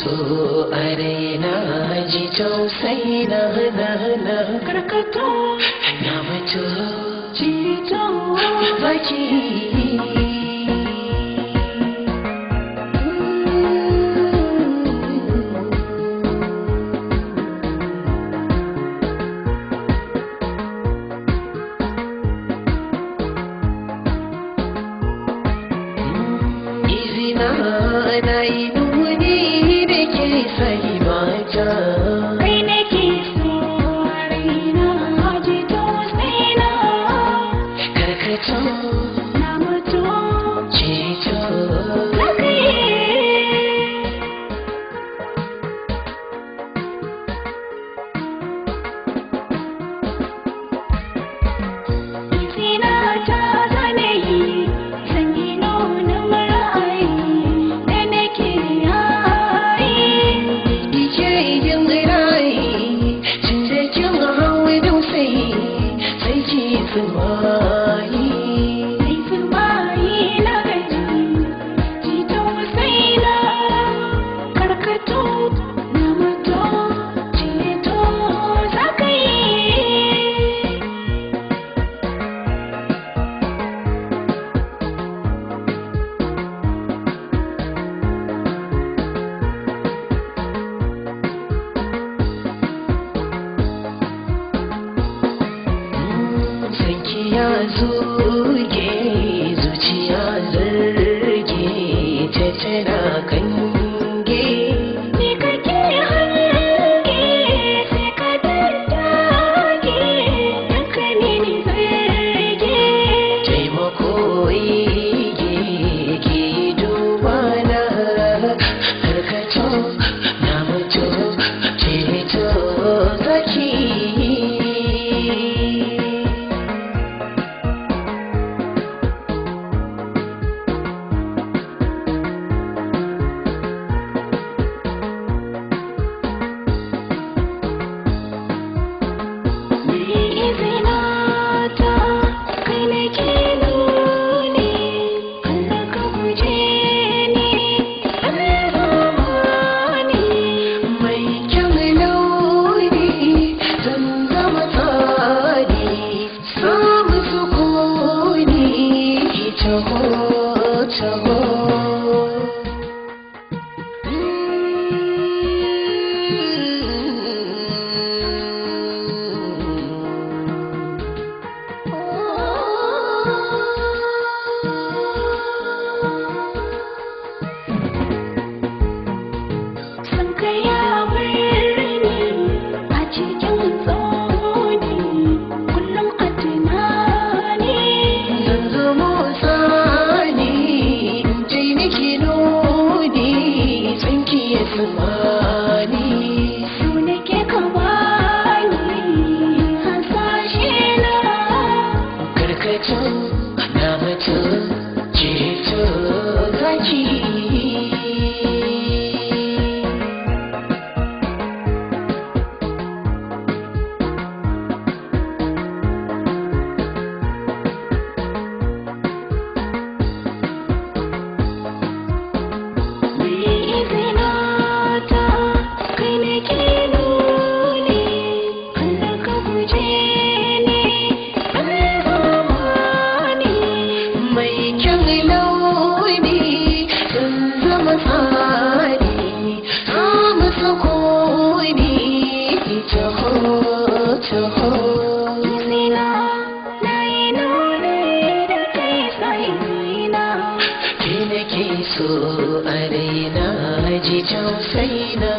so arena ji tausayi na karkato na mutu jito baki na yi nuni da ke sai mata kai nake so raina ji tausayi na karkato na mutu ceto ya zuge zuciya zarge ta tana kange ni kake hange sai ka daddage yanka ne ni zarge taimako yige ke duba na karkato na mutu ceto zaki so arena ji tausayi na